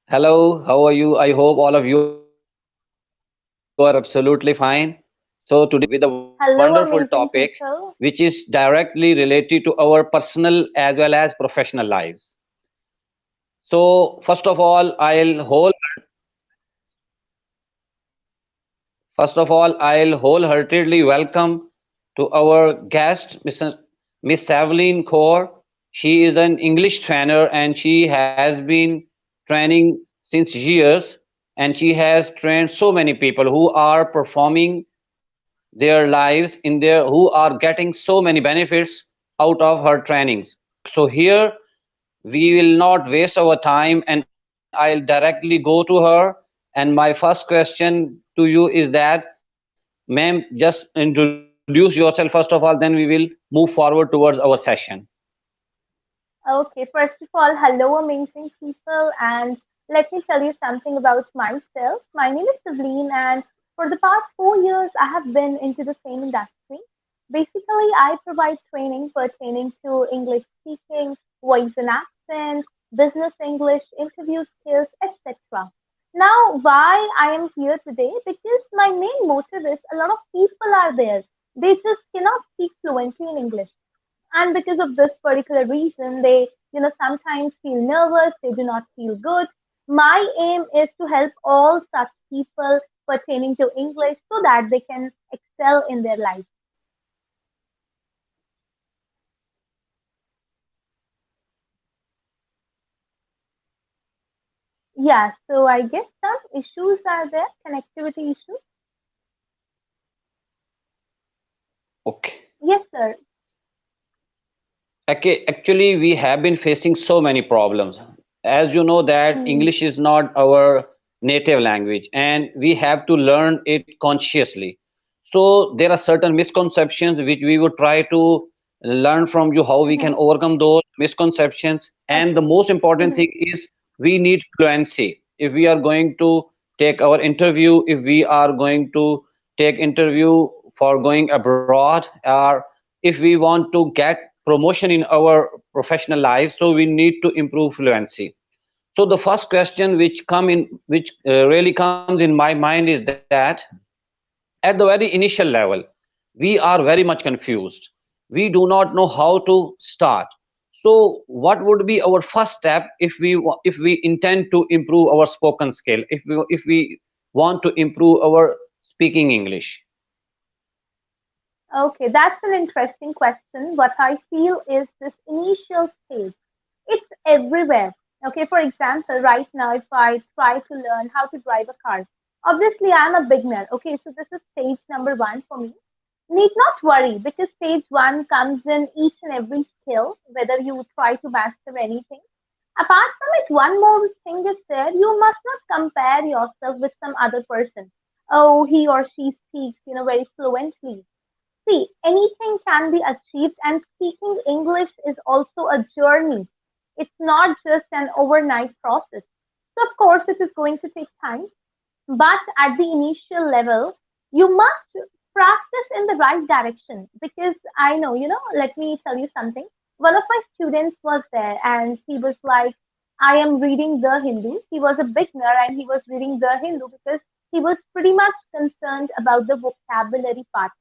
Hello, how are you? I hope all of you are absolutely fine. So today we are back with a wonderful Hello, topic amazing which people. is directly related to our personal as well as professional lives. So first of all, I'll wholeheartedly welcome to our guest, Miss Saveline Kaur. She is an English trainer and she has been training since years, and she has trained so many people who are performing their lives in their who are getting so many benefits out of her trainings. So here we will not waste our time and I'll directly go to her. And my first question to you is that, ma'am, just introduce yourself first of all, then we will move forward towards our session. Okay, first of all, hello, amazing people, and let me tell you something about myself. My name is Savleen, and for the past 4 years, I have been into the same industry. Basically, I provide training pertaining to English speaking, voice and accent, business English, interview skills, etc. Now, why I am here today? Because my main motive is a lot of people are there. They just cannot speak fluently in English, and because of this particular reason they sometimes feel nervous, they do not feel good. My aim is to help all such people pertaining to English so that they can excel in their life. Yeah, so I guess some issues are there, connectivity issues. Okay. Yes, sir. Okay, actually, we have been facing so many problems. As you know, that Hmm. English is not our native language, and we have to learn it consciously. So there are certain misconceptions which we would try to learn from you how we can Hmm. overcome those misconceptions. And the Okay. most important Hmm. thing is we need fluency. If we are going to take our interview, if we are going to take interview for going abroad, or if we want to get promotion in our professional life, so we need to improve fluency. So the first question which really comes in my mind is that at the very initial level we are very much confused. We do not know how to start. So what would be our first step if if we intend to improve our spoken skill, if we want to improve our speaking English? Okay, that's an interesting question. What I feel is this initial stage. It's everywhere. Okay, for example, right now, if I try to learn how to drive a car, obviously I'm a beginner. Okay, so this is stage number one for me. Need not worry because stage one comes in each and every skill, whether you try to master anything. Apart from it, one more thing is there. You must not compare yourself with some other person. Oh, he or she speaks, very fluently. See, anything can be achieved, and speaking English is also a journey. It's not just an overnight process. So, of course, it is going to take time, but at the initial level, you must practice in the right direction because I know, let me tell you something. One of my students was there and he was like, I am reading the Hindu. He was a beginner and he was reading the Hindu because he was pretty much concerned about the vocabulary part.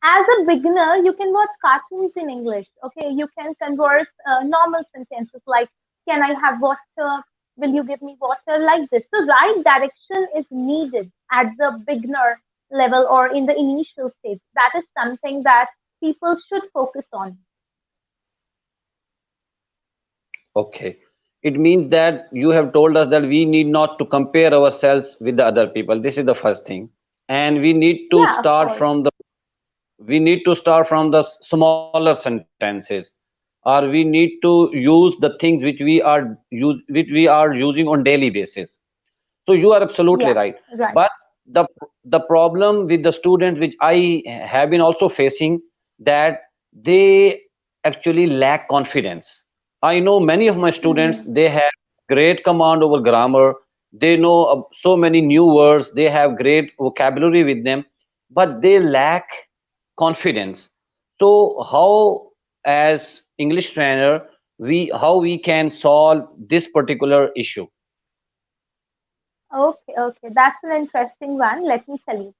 As a beginner, you can watch cartoons in English. Okay, you can converse normal sentences like, "Can I have water? Will you give me water?" Like this. So, right direction is needed at the beginner level or in the initial stage. That is something that people should focus on. Okay. It means that you have told us that we need not to compare ourselves with the other people. This is the first thing. And Yeah, of course. we need to start from the smaller sentences, or we need to use the things which we are using on daily basis. So you are absolutely Yeah, right. right. But the the problem with the students which I have been also facing, that they actually lack confidence. I know many of my students, Hmm. they have great command over grammar. They know so many new words. They have great vocabulary with them, but they lack confidence. So how, as English trainer, we how we can solve this particular issue? Okay, okay, that's an interesting one. Let me tell you.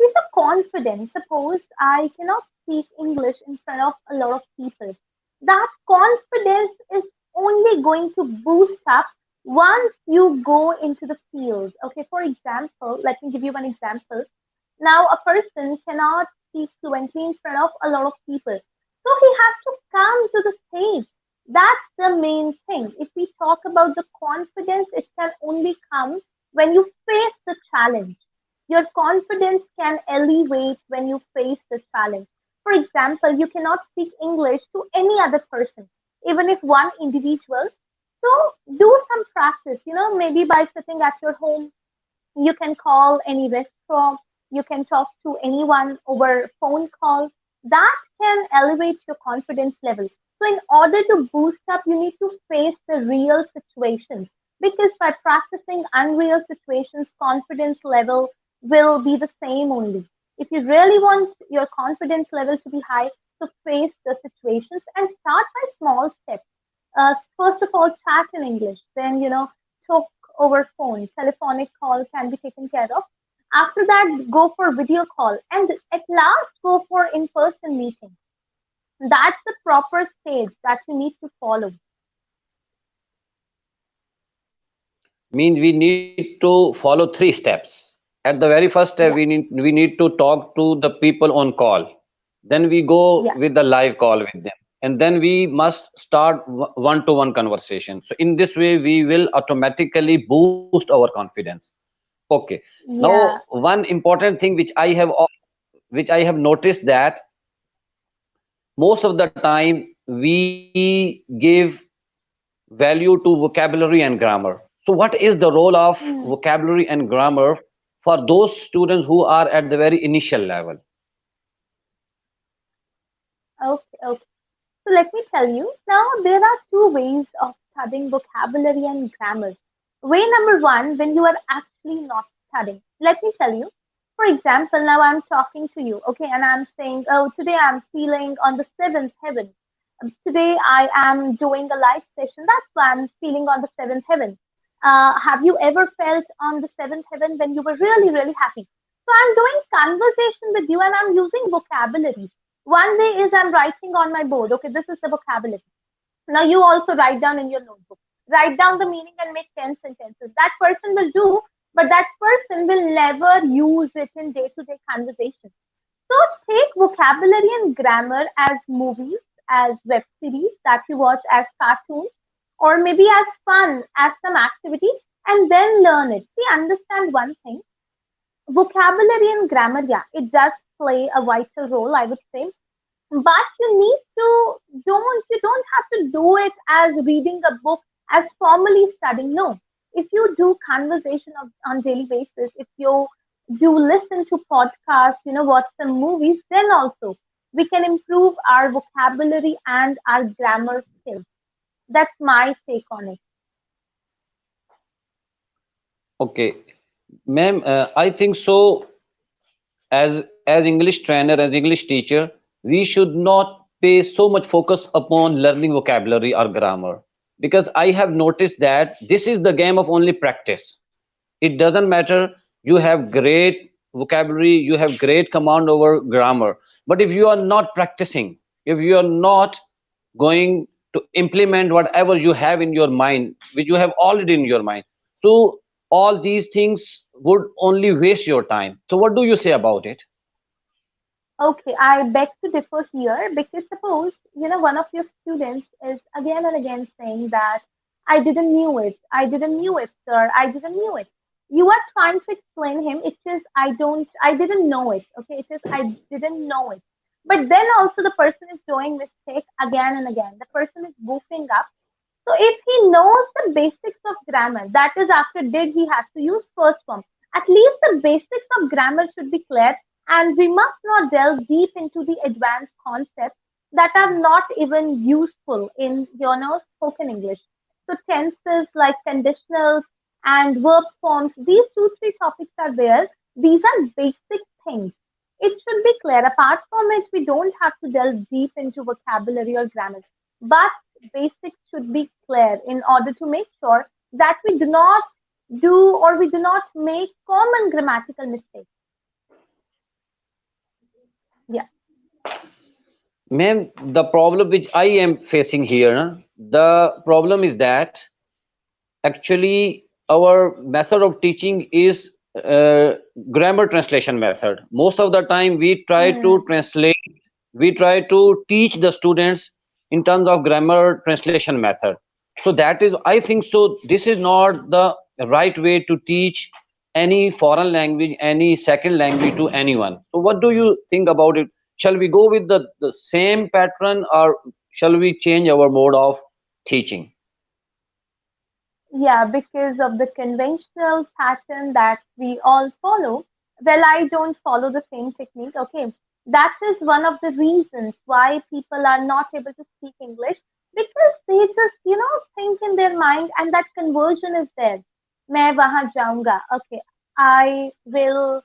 See, the confidence. Suppose I cannot speak English in front of a lot of people. That confidence is only going to boost up once you go into the field. Okay, for example, let me give you one example. Now, a person cannot speak fluently in front of a lot of people. So he has to come to the stage. That's the main thing. If we talk about the confidence, it can only come when you face the challenge. Your confidence can elevate when you face the challenge. For example, you cannot speak English to any other person, even if one individual. So do some practice, maybe by sitting at your home, you can call any restaurant, you can talk to anyone over phone call. That can elevate your confidence level. So in order to boost up, you need to face the real situations, because by practicing unreal situations, confidence level will be the same only. If you really want your confidence level to be high, to face the situations and start by small steps. First of all, chat in English, then, talk over phone, telephonic call can be taken care of. After that, go for video call, and at last, go for in-person meeting. That's the proper stage that you need to follow. Means we need to follow three steps. At the very first step, Yeah, we need to talk to the people on call. Then we go yeah, with the live call with them, and then we must start one-to-one conversation. So in this way, we will automatically boost our confidence. Okay. Now, yeah. one important thing which I have noticed that most of the time we give value to vocabulary and grammar. So what is the role of Hmm. vocabulary and grammar for those students who are at the very initial level? Okay, okay. So let me tell you. Now, there are two ways of studying vocabulary and grammar. Way number one, when you are actually not studying. Let me tell you. For example, now I'm talking to you, okay, and I'm saying, oh, today I'm feeling on the seventh heaven. Today I am doing a live session. That's why I'm feeling on the seventh heaven. Have you ever felt on the seventh heaven when you were really, really happy? So I'm doing conversation with you and I'm using vocabulary. One day is I'm writing on my board. Okay, this is the vocabulary. Now you also write down in your notebook. Write down the meaning and make 10 sentences. That person will do, but that person will never use it in day-to-day conversation. So take vocabulary and grammar as movies, as web series that you watch, as cartoons, or maybe as fun, as some activity, and then learn it. See, understand one thing. Vocabulary and grammar, yeah, it does play a vital role, I would say, but you don't have to do it as reading a book, as formally studying. No, if you do conversation on daily basis, if you do listen to podcasts, watch some movies, then also we can improve our vocabulary and our grammar skills. That's my take on it. Okay, ma'am, I think so. As English trainer, as English teacher, we should not pay so much focus upon learning vocabulary or grammar, because I have noticed that this is the game of only practice. It doesn't matter you have great vocabulary, you have great command over grammar, but if you are not practicing, if you are not going to implement whatever you have in your mind, which you have already in your mind, so all these things would only waste your time. So what do you say about it? Okay, I beg to differ here, because suppose, one of your students is again and again saying that I didn't knew it, sir, I didn't knew it. You are trying to explain him, it is I didn't know it, okay, it is I didn't know it. But then also the person is doing mistake again and again. The person is goofing up. So if he knows the basics of grammar, that is after did he has to use first form. At least the basics of grammar should be clear, and we must not delve deep into the advanced concepts that are not even useful in spoken English. So tenses like conditionals and verb forms, these two, three topics are there. These are basic things. It should be clear. Apart from it, we don't have to delve deep into vocabulary or grammar. But basics should be clear in order to make sure that we do not do or we do not make common grammatical mistakes. Yeah. Ma'am, the problem which I am facing here, na, the problem is that actually our method of teaching is grammar translation method. Most of the time we try to Hmm. translate, we try to teach the students in terms of grammar translation method. So that is, I think so, this is not the right way to teach any foreign language, any second language to anyone. So what do you think about it? Shall we go with the same pattern, or shall we change our mode of teaching? Yeah, because of the conventional pattern that we all follow. Well, I don't follow the same technique. Okay. That is one of the reasons why people are not able to speak English because they just, think in their mind and that conversion is there. मैं वहां जाऊंगा. Okay. I will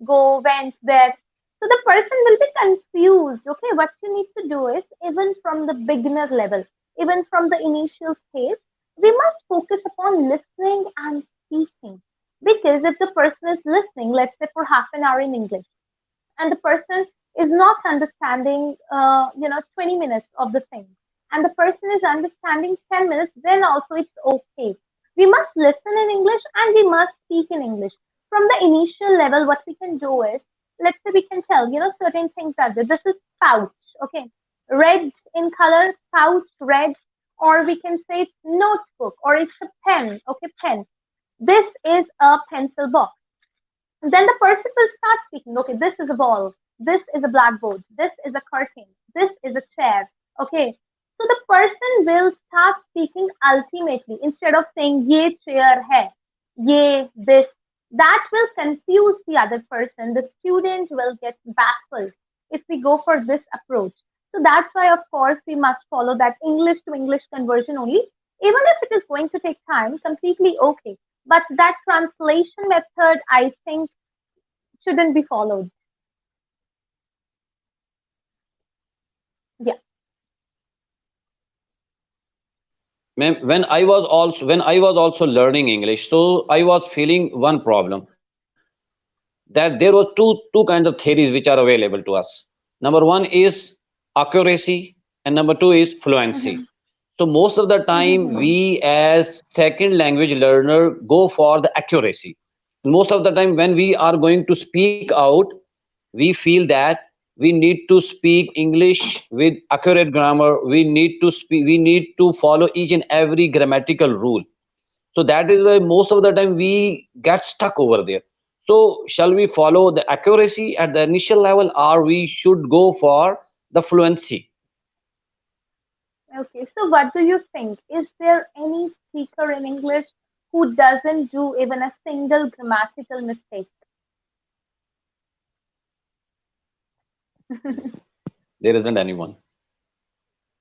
go, went there. So the person will be confused. Okay, what you need to do is even from the beginner level, even from the initial stage, we must focus upon listening and speaking. Because if the person is listening, let's say for half an hour in English, and the person is not understanding 20 minutes of the thing and the person is understanding 10 minutes, then also it's okay. We must listen in English and we must speak in English. From the initial level, what we can do is, let's say we can tell, certain things are there. This is pouch. Okay, red in color, pouch red. Or we can say it's notebook or it's a pen. Okay, pen. This is a pencil box. Then the person will start speaking. Okay, this is a ball. This is a blackboard. This is a curtain. This is a chair. Okay. So the person will start speaking ultimately instead of saying ye chair hai, ye this. That will confuse the other person. The student will get baffled if we go for this approach. So that's why, of course, we must follow that English to English conversion only. Even if it is going to take time, completely okay. But that translation method, I think, shouldn't be followed. Yeah. Ma'am, when I was also learning English, so I was feeling one problem, that there were two kinds of theories which are available to us. Number one is accuracy, and number two is fluency. Mhm. So most of the time Mhm. we as second language learner go for the accuracy. Most of the time when we are going to speak out, we feel that we need to speak English with accurate grammar. We need to follow each and every grammatical rule. So that is why most of the time we get stuck over there. So shall we follow the accuracy at the initial level, or we should go for the fluency? Okay, so what do you think? Is there any speaker in English who doesn't do even a single grammatical mistake? There isn't anyone.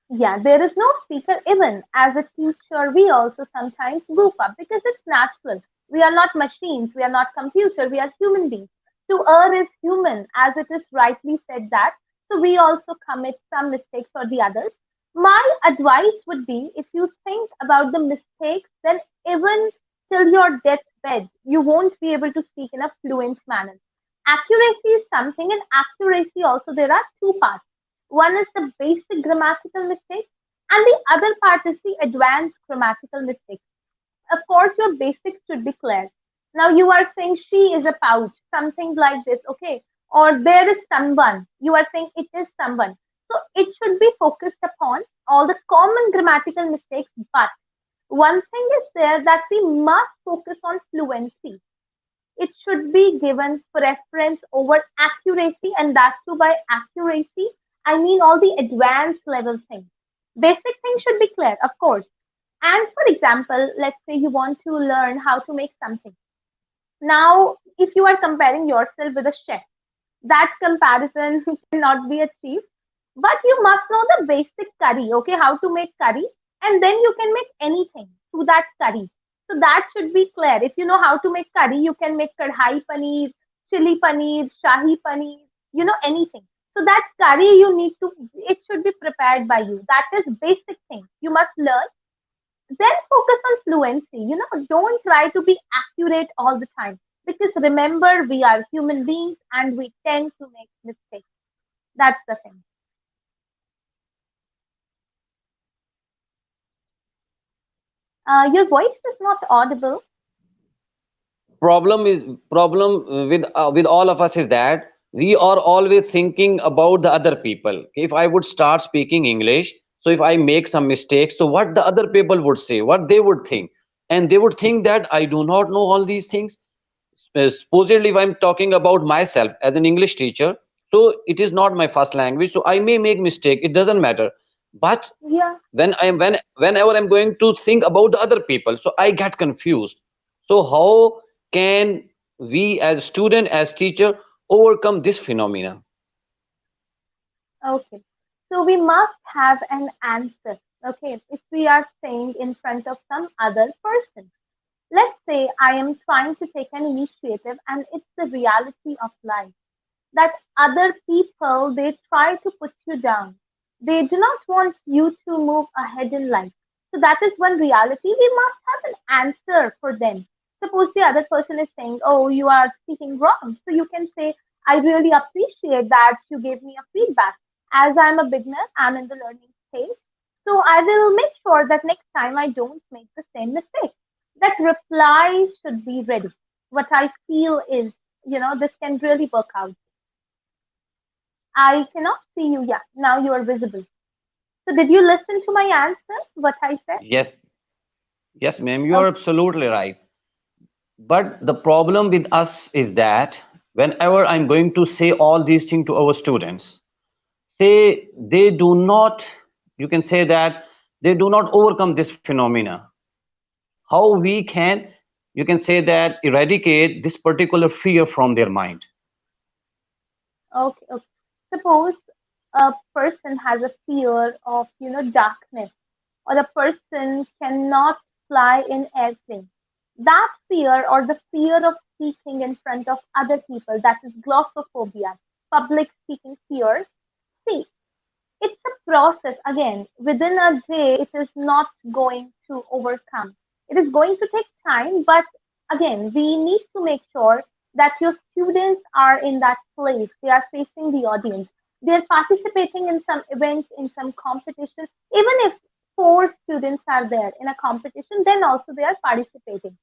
Yeah, there is no speaker. Even as a teacher, we also sometimes goof up because it's natural. We are not machines, we are not computer, we are human beings. To err is human, as it is rightly said that. So we also commit some mistakes or the others. My advice would be if you think about the mistakes, then even till your deathbed, you won't be able to speak in a fluent manner. Accuracy is something, and accuracy also there are two parts. One is the basic grammatical mistakes, and the other part is the advanced grammatical mistakes. Of course, your basics should be clear. Now, you are saying she is a pouch, something like this, okay? Or there is someone. You are saying it is someone. So, it should be focused upon all the common grammatical mistakes. But one thing is there that we must focus on fluency. It should be given preference over accuracy, and that's too by accuracy, I mean all the advanced level things. Basic things should be clear, of course. And for example, let's say you want to learn how to make something. Now, if you are comparing yourself with a chef, that comparison cannot be achieved. But you must know the basic curry, okay, how to make curry, and then you can make anything to that curry. So that should be clear. If you know how to make curry, you can make kadhai paneer, chili paneer, shahi paneer, anything. So that curry it should be prepared by you. That is basic thing. You must learn Then focus on fluency. Don't try to be accurate all the time. Because remember, we are human beings and we tend to make mistakes. That's the thing. Your voice is not audible. Problem with all of us is that we are always thinking about the other people. If I would start speaking English, so if I make some mistakes, so what the other people would say, what they would think, and they would think that I do not know all these things. Supposedly if I'm talking about myself as an English teacher, so it is not my first language, so I may make mistake, it doesn't matter. But Yeah. whenever I'm going to think about the other people, so I get confused. So how can we as student, as teacher, overcome this phenomena? Okay. So we must have an answer. Okay. If we are saying in front of some other person, let's say I am trying to take an initiative and it's the reality of life that other people they try to put you down. They do not want you to move ahead in life. So that is one reality. We must have an answer for them. Suppose the other person is saying, "Oh, you are speaking wrong." So you can say, "I really appreciate that you gave me a feedback. As I'm a beginner, I'm in the learning stage. So I will make sure that next time I don't make the same mistake." That reply should be ready. What I feel is, this can really work out. I cannot see you. Yeah, now you are visible. So did you listen to my answer, what I said? Yes, yes ma'am, you are Okay, absolutely right. But the problem with us is that whenever I'm going to say all these things to our students, say they do not, you can say that they do not overcome this phenomena. How we can, you can say that, eradicate this particular fear from their mind? okay, okay. Suppose a person has a fear of, darkness, or a person cannot fly in airplane. That fear or the fear of speaking in front of other people, that is glossophobia, public speaking fear. See, it's a process. Again, within a day, it is not going to overcome. It is going to take time, but again, we need to make sure that your students are in that place. They are facing the audience. They are participating in some events, in some competition. Even if four students are there in a competition, then also they are participating.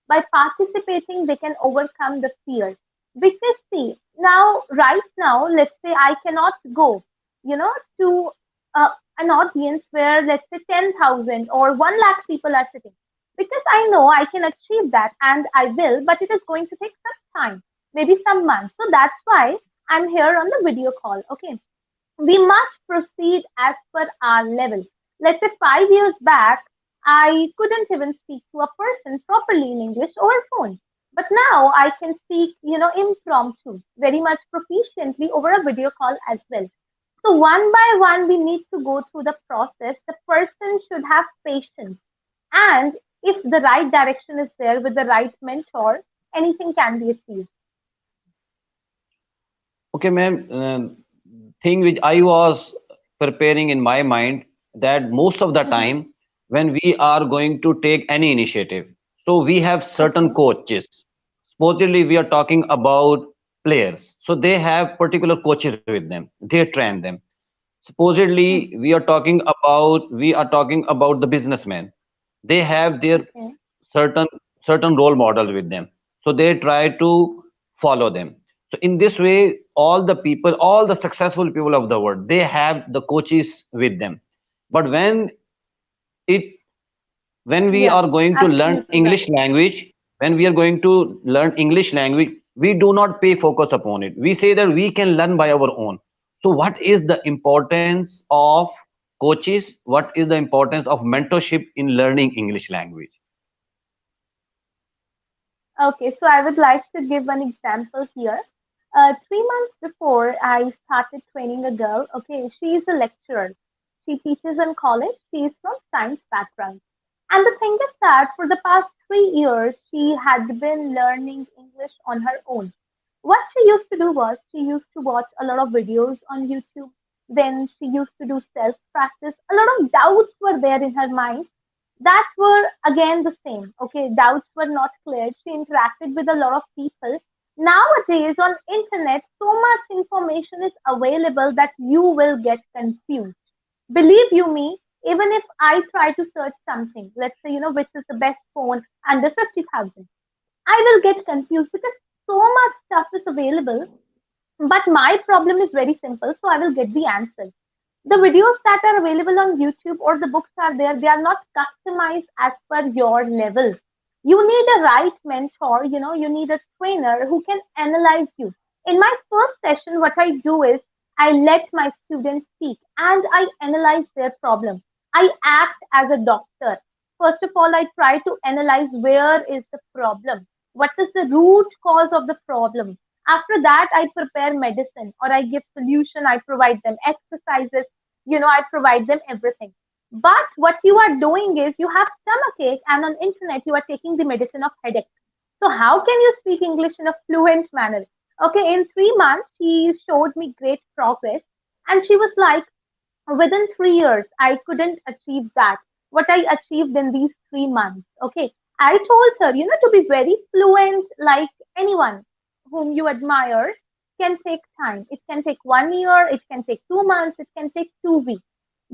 By participating, they can overcome the fear. Because see, now, right now, let's say I cannot go, to an audience where let's say 10,000 or 1 lakh people are sitting. Because I know I can achieve that and I will, but it is going to take some time, maybe some months. So that's why I'm here on the video call. Okay, we must proceed as per our level. Let's say 5 years back, I couldn't even speak to a person properly in English over phone. But now I can speak, impromptu, very much proficiently over a video call as well. So one by one, we need to go through the process. The person should have patience. And if the right direction is there with the right mentor, anything can be achieved. Okay ma'am, thing which I was preparing in my mind, that most of the Hmm. time when we are going to take any initiative, so we have certain Okay. coaches. Supposedly we are talking about players, so they have particular coaches with them, they train them. Supposedly Hmm. we are talking about the businessmen. They have their Okay. certain certain role models with them, so they try to follow them. So in this way, all the people, all the successful people of the world, they have the coaches with them. But it when we Yeah, are going to learn absolutely English right. language, when we are going to learn English language, we do not pay focus upon it. We say that we can learn by our own. So what is the importance of coaches? What is the importance of mentorship in learning English language? Okay, so I would like to give an example here. 3 months before, I started training a girl. Okay, she is a lecturer. She teaches in college. She is from science background. And the thing is that for the past 3 years, she had been learning English on her own. What she used to do was she used to watch a lot of videos on YouTube. Then she used to do self practice. A lot of doubts were there in her mind, that were again the same. Okay, doubts were not cleared. She interacted with a lot of people. Nowadays on internet, so much information is available that you will get confused. Believe you me, even if I try to search something, let's say, which is the best phone under 50,000, I will get confused because so much stuff is available. But my problem is very simple, so I will get the answer. The videos that are available on YouTube or the books are there, they are not customized as per your level. You need a right mentor, you need a trainer who can analyze you. In my first session, what I do is I let my students speak and I analyze their problem. I act as a doctor. First of all, I try to analyze where is the problem. What is the root cause of the problem? After that, I prepare medicine or I give solution. I provide them exercises, I provide them everything. But what you are doing is you have stomachache and on internet you are taking the medicine of headache. So how can you speak English in a fluent manner? Okay, in 3 months she showed me great progress, and she was like, within 3 years I couldn't achieve that what I achieved in these 3 months. Okay, I told her, to be very fluent like anyone whom you admire can take time. It can take 1 year, it can take 2 months, it can take 2 weeks.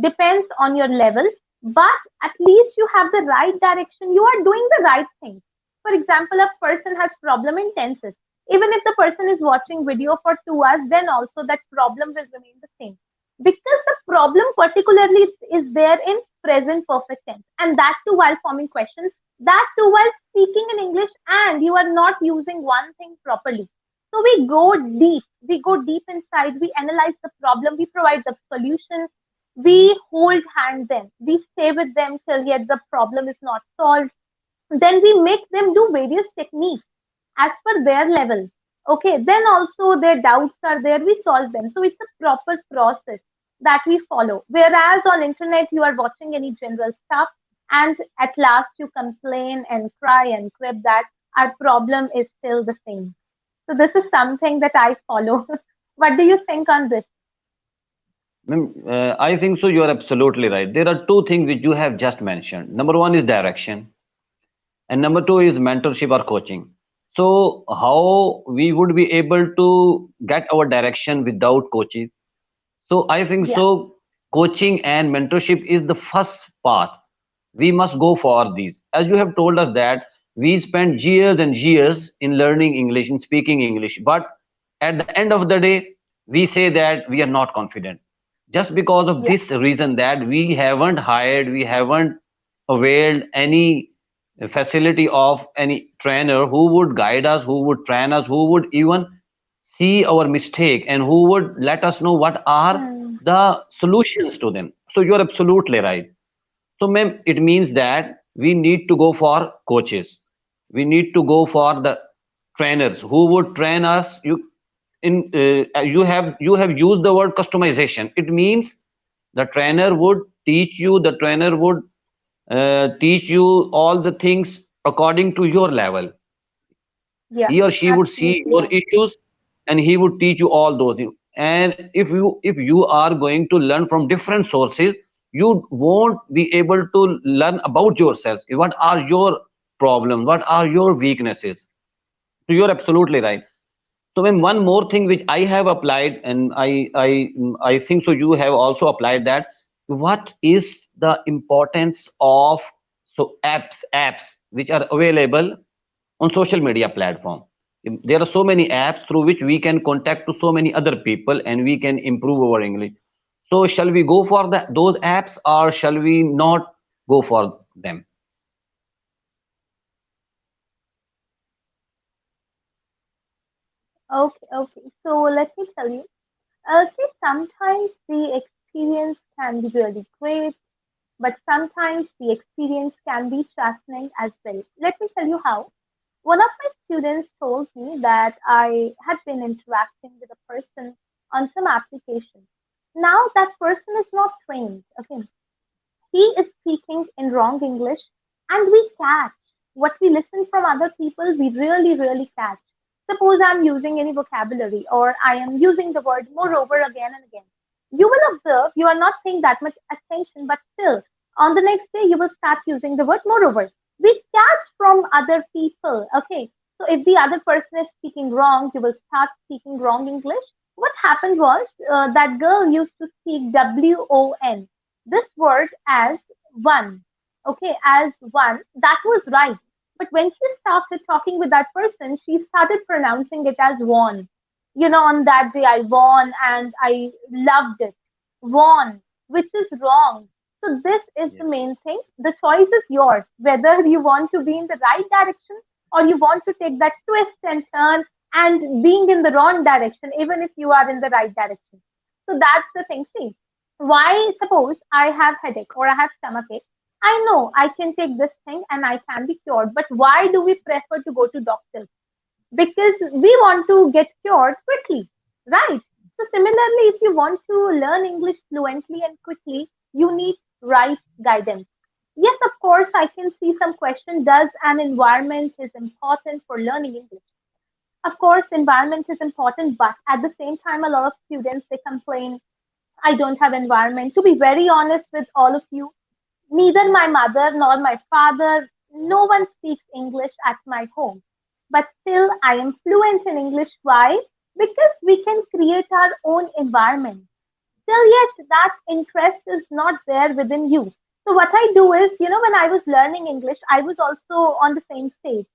Depends on your level, but at least you have the right direction. You are doing the right thing. For example, a person has problem in tenses. Even if the person is watching video for 2 hours, then also that problem will remain the same, because the problem particularly is there in present perfect tense, and that too while forming questions, that too while speaking in English, and you are not using one thing properly. So we go deep inside, we analyze the problem, we provide the solution, we hold hand them, we stay with them till yet the problem is not solved. Then we make them do various techniques as per their level. Okay, then also their doubts are there, we solve them. So it's a proper process that we follow. Whereas on internet you are watching any general stuff, and at last you complain and cry and crib that our problem is still the same. So this is something that I follow. What do you think on this? Ma'am, I think so. You are absolutely right. There are two things which you have just mentioned. Number one is direction, and number two is mentorship or coaching. So, how we would be able to get our direction without coaching? So, I think Yeah, so. Coaching and mentorship is the first part. We must go for these. As you have told us that we spend years and years in learning English, in speaking English, but at the end of the day, we say that we are not confident. Just because of yeah, this reason that we haven't hired, we haven't availed any facility of any trainer who would guide us, who would train us, who would even see our mistake and who would let us know what are hmm, the solutions to them. So you're absolutely right. So, ma'am, it means that we need to go for coaches. We need to go for the trainers who would train us. You have used the word customization. It means the trainer would teach you. The trainer would teach you all the things according to your level. yeah, He or she would see absolutely your right. issues and he would teach you all those things. And if you are going to learn from different sources, you won't be able to learn about yourself. What are your problems? What are your weaknesses? So you're absolutely right. So then one more thing which I have applied, and I think so you have also applied that. What is the importance of apps which are available on social media platform? There are so many apps through which we can contact to so many other people and we can improve our English. So shall we go for those apps or shall we not go for them? Okay, okay. So let me tell you. See, sometimes the experience can be really great, but sometimes the experience can be chastening as well. Let me tell you how. One of my students told me that I had been interacting with a person on some application. Now that person is not trained. Okay, he is speaking in wrong English, and we catch what we listen from other people. We really, really catch. Suppose I'm using any vocabulary or I am using the word moreover again and again. You will observe you are not paying that much attention, but still On the next day, you will start using the word moreover. We catch from other people. Okay. So if the other person is speaking wrong, you will start speaking wrong English. What happened was that girl used to speak WON, this word as one. Okay, as one. That was right. But when she started talking with that person, she started pronouncing it as won. On that day I won and I loved it. Won, which is wrong. So this is the Yes. main thing. The choice is yours, whether you want to be in the right direction or you want to take that twist and turn and being in the wrong direction, even if you are in the right direction. So that's the thing. See, why suppose I have headache or I have stomachache, I know I can take this thing and I can be cured. But why do we prefer to go to doctors? Because we want to get cured quickly, right? So similarly, if you want to learn English fluently and quickly, you need right guidance. Yes, of course, I can see some question. Does an environment is important for learning English? Of course, environment is important, but at the same time, a lot of students they complain, I don't have environment. To be very honest with all of you, neither my mother nor my father, no one speaks English at my home. But still, I am fluent in English. Why? Because we can create our own environment. Still, yet that interest is not there within you. So, what I do is, when I was learning English, I was also on the same stage.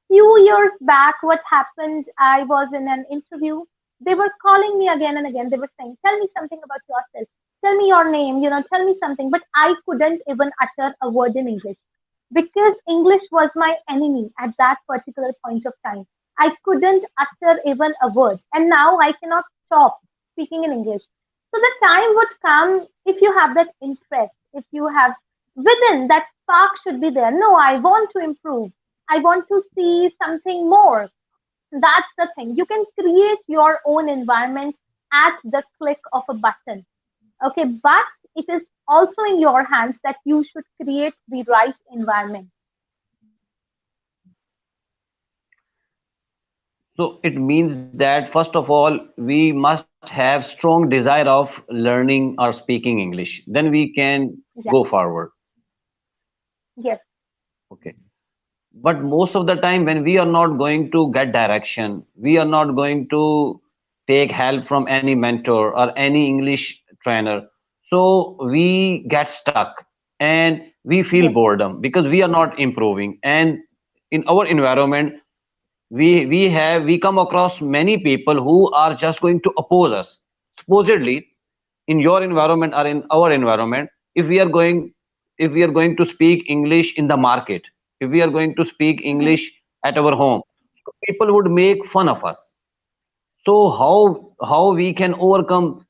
Few years back, what happened, I was in an interview. They were calling me again and again. They were saying, tell me something about yourself. Tell me your name, tell me something. But I couldn't even utter a word in English because English was my enemy at that particular point of time. I couldn't utter even a word. And now I cannot stop speaking in English. So the time would come if you have that interest, if you have within that spark should be there. No, I want to improve. I want to see something more. That's the thing. You can create your own environment at the click of a button. Okay, but it is also in your hands that you should create the right environment. So it means that first of all, we must have strong desire of learning or speaking English. Then we can Yeah. go forward. Yes. Okay. But most of the time, when we are not going to get direction, we are not going to take help from any mentor or any English trainer. So we get stuck and we feel Yes. boredom because we are not improving. And in our environment, we come across many people who are just going to oppose us. Supposedly, in your environment or in our environment, if we are going if we are going to speak English in the market, if we are going to speak Hmm. English at our home, people would make fun of us. So how we can overcome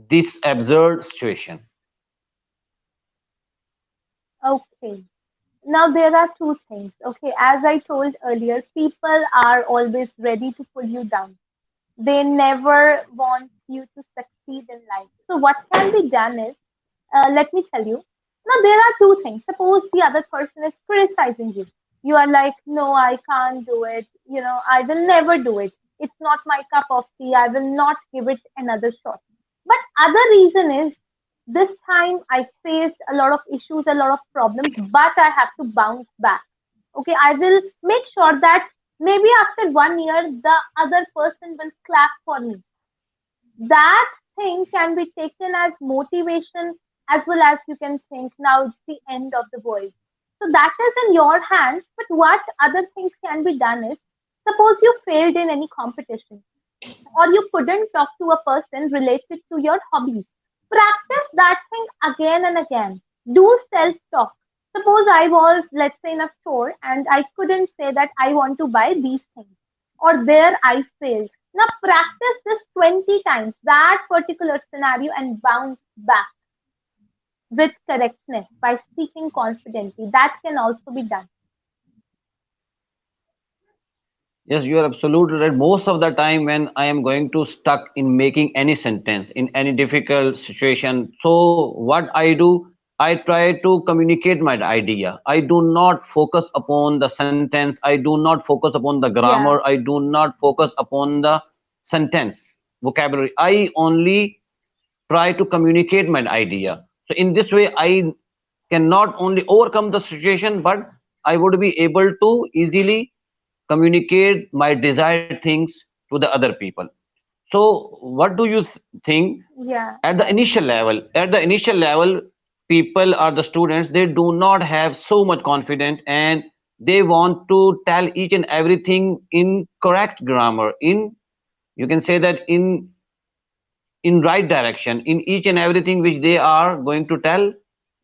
this absurd situation? Okay. Now there are two things. Okay, as I told earlier, people are always ready to pull you down. They never want you to succeed in life. So what can be done is, let me tell you. Now there are two things. Suppose the other person is criticizing you. You are like, no, I can't do it. I will never do it. It's not my cup of tea. I will not give it another shot. But other reason is this time I faced a lot of issues, a lot of problems, but I have to bounce back. Okay, I will make sure that maybe after 1 year, the other person will clap for me. That thing can be taken as motivation as well as you can think now it's the end of the world. So that is in your hands. But what other things can be done is suppose you failed in any competition or you couldn't talk to a person related to your hobbies. Practice that thing again and again. Do self talk. Suppose I was, let's say, in a store and I couldn't say that I want to buy these things, or there I failed. Now practice this 20 times, that particular scenario, and bounce back with correctness by speaking confidently. That can also be done. Yes, you are absolutely right. Most of the time, when I am going to stuck in making any sentence in any difficult situation, so what I do, I try to communicate my idea. I do not focus upon the sentence. I do not focus upon the grammar. Yeah. I do not focus upon the sentence vocabulary. I only try to communicate my idea. So in this way, I cannot only overcome the situation, but I would be able to easily communicate my desired things to the other people. So what do you think? Yeah, At the right. initial level, people or the students, they do not have so much confidence, and they want to tell each and everything in correct grammar, in, you can say that, in right direction, in each and everything which they are going to tell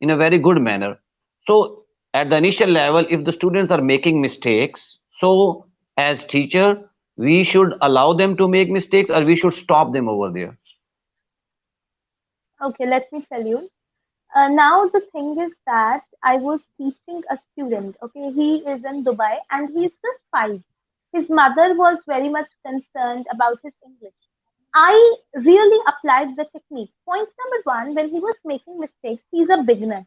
in a very good manner. So at the initial level, if the students are making mistakes, so as teacher, we should allow them to make mistakes, or we should stop them over there? Okay, let me tell you. Now the thing is that I was teaching a student. Okay, he is in Dubai and he's just 5. His mother was very much concerned about his English. I really applied the technique. Point number one, when he was making mistakes, he's a beginner.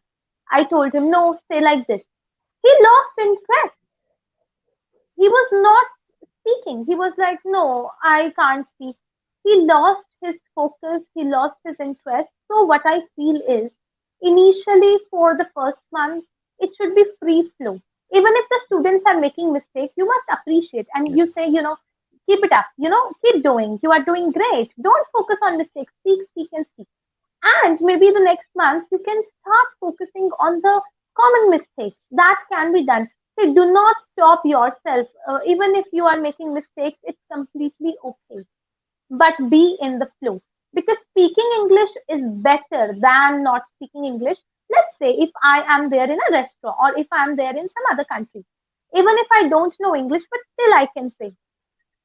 I told him, no, say like this. He lost interest. He was not speaking. He was like, no, I can't speak. He lost his focus, he lost his interest. So, what I feel is initially for the first month, it should be free flow. Even if the students are making mistakes, you must appreciate and you Yes. say, keep it up, keep doing. You are doing great. Don't focus on mistakes. Speak, speak, and speak. And maybe the next month you can start focusing on the common mistakes that can be done. So do not stop yourself. Even if you are making mistakes, it's completely okay. But be in the flow. Because speaking English is better than not speaking English. Let's say if I am there in a restaurant or if I am there in some other country, even if I don't know English, but still I can say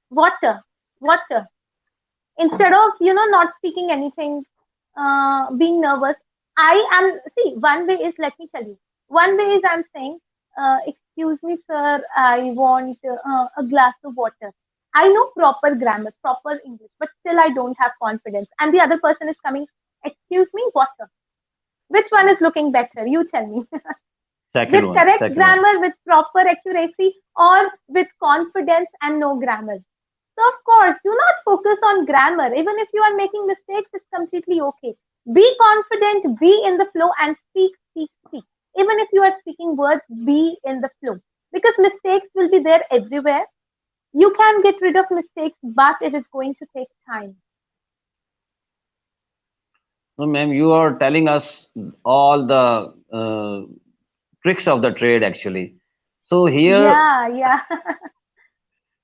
water, water, instead of not speaking anything, being nervous. I am, see, one way is, let me tell you, one way is I'm saying, excuse me sir, I want a glass of water. I know proper grammar, proper English, but still I don't have confidence, and the other person is coming, excuse me, water. Which one is looking better, you tell me? With Second one, correct second one. grammar, with proper accuracy, or with confidence and no grammar? So of course, do not focus on grammar. Even if you are making mistakes, it's completely okay. Be confident, be in the flow, and speak, speak, speak. Even if you are speaking words, be in the flow. Because mistakes will be there everywhere. You can get rid of mistakes, but it is going to take time. No, ma'am, you are telling us all the tricks of the trade actually. So Yeah, yeah.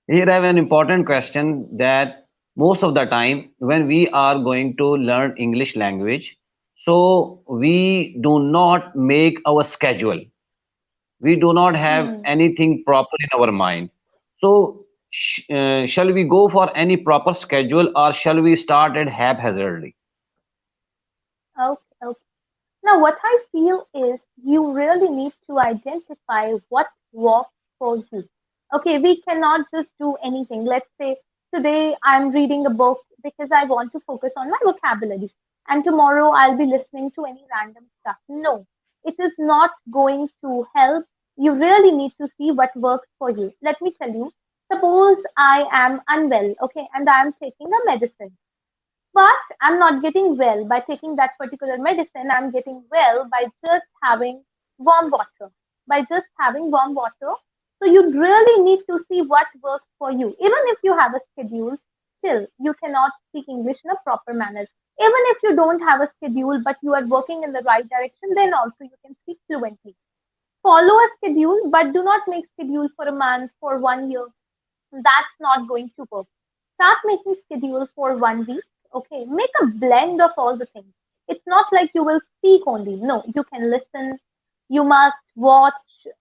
here I have an important question, that most of the time when we are going to learn English language, so we do not make our schedule. We do not have Hmm. anything proper in our mind. So shall we go for any proper schedule, or shall we start it haphazardly? Okay, okay. Now, what I feel is you really need to identify what works for you. Okay, we cannot just do anything. Let's say today I'm reading a book because I want to focus on my vocabulary, and tomorrow I'll be listening to any random stuff. No, it is not going to help. You really need to see what works for you. Let me tell you, suppose I am unwell, okay, and I am taking a medicine, but I'm not getting well by taking that particular medicine. I'm getting well by just having warm water. By just having warm water. So you really need to see what works for you. Even if you have a schedule, still you cannot speak English in a proper manner. Even if you don't have a schedule, but you are working in the right direction, then also you can speak fluently. Follow a schedule, but do not make schedule for a month, for 1 year. That's not going to work. Start making schedule for 1 week. Okay, make a blend of all the things. It's not like you will speak only. No, you can listen. You must watch.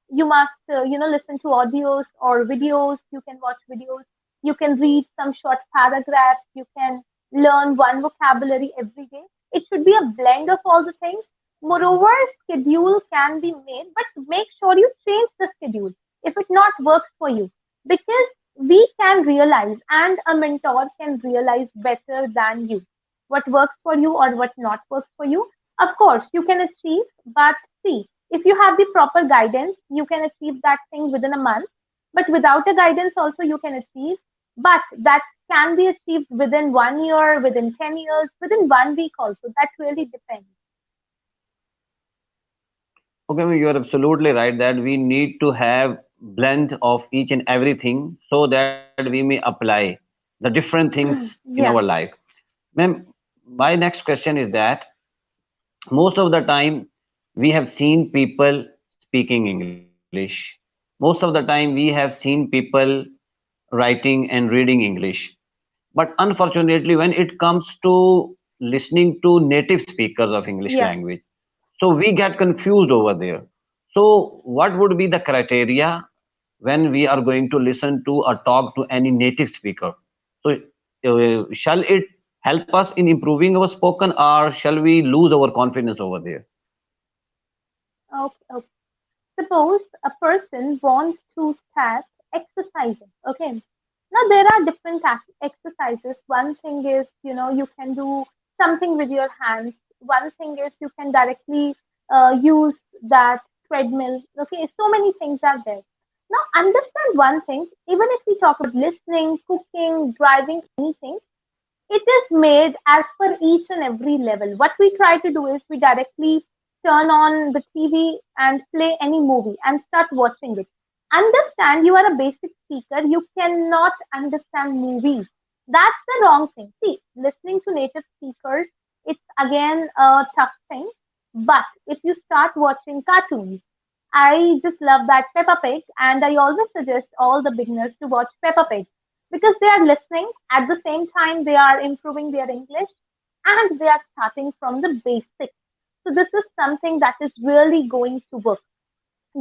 You must, listen to audios or videos. You can watch videos. You can read some short paragraphs. You can learn one vocabulary every day. It should be a blend of all the things. Moreover, schedule can be made, but make sure you change the schedule if it not works for you, because we can realize and a mentor can realize better than you what works for you or what not works for you. Of course you can achieve, but see, if you have the proper guidance you can achieve that thing within a month, but without a guidance also you can achieve, but that can be achieved within 1 year, within 10 years, within 1 week also. That really depends. Okay, well, you are absolutely right that we need to have blend of each and everything so that we may apply the different things in our Yeah, life. Ma'am, my next question is that most of the time we have seen people speaking English. Most of the time we have seen people writing and reading English. But unfortunately, when it comes to listening to native speakers of English yeah. language, so we get confused over there. So, what would be the criteria when we are going to listen to or talk to any native speaker? So, shall it help us in improving our spoken, or shall we lose our confidence over there? Okay, okay. Suppose a person wants to start exercising. Okay. Now there are different exercises. One thing is, you can do something with your hands. One thing is you can directly use that treadmill. Okay. So many things are there. Now understand one thing. Even if we talk about listening, cooking, driving, anything, it is made as per each and every level. What we try to do is we directly turn on the TV and play any movie and start watching it. Understand you are a basic speaker, you cannot understand movies. That's the wrong thing. See, listening to native speakers, it's again a tough thing. But if you start watching cartoons, I just love that Peppa Pig, and I always suggest all the beginners to watch Peppa Pig because they are listening at the same time they are improving their English and they are starting from the basics. So this is something that is really going to work.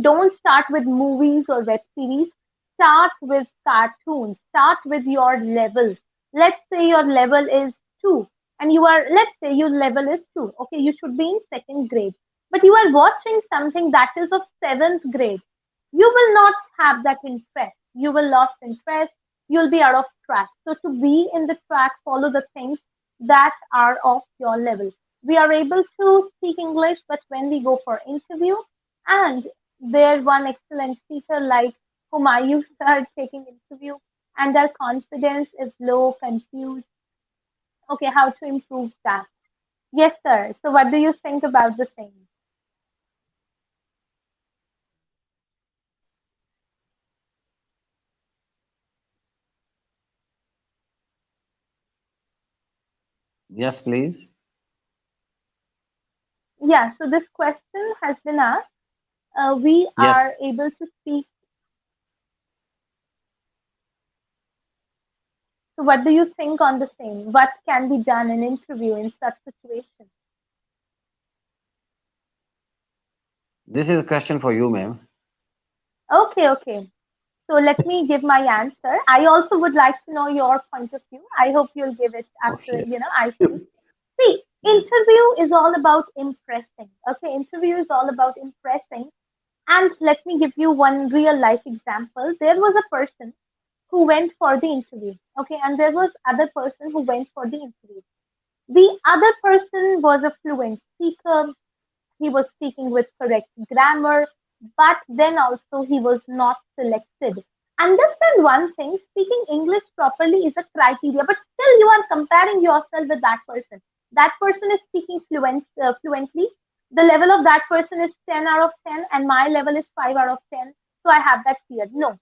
Don't start with movies or web series. Start with cartoons. Start with your level. Let's say your level is 2 and let's say your level is 2. Okay, you should be in second grade. But you are watching something that is of seventh grade. You will not have that interest. You will lose interest. You'll be out of track. So to be in the track, follow the things that are of your level. We are able to speak English, but when we go for interview, and there's one excellent speaker like whom I used to start taking interview, and their confidence is low, confused. Okay, how to improve that? Yes, sir. So, what do you think about the same? Yes, please. Yeah. So, this question has been asked. We are Yes. able to speak. So, what do you think on the same? What can be done in interview in such situations? This is a question for you, ma'am. Okay, okay. So let me give my answer. I also would like to know your point of view. I hope you'll give it after, Okay. I speak. See, Yes. interview is all about impressing. Okay, interview is all about impressing. And let me give you one real life example. There was a person who went for the interview. Okay, and there was other person who went for the interview. The other person was a fluent speaker. He was speaking with correct grammar, but then also he was not selected. Understand one thing, speaking English properly is a criteria, but still you are comparing yourself with that person. That person is speaking fluently. The level of that person is 10 out of 10, and my level is 5 out of 10. So I have that fear. No,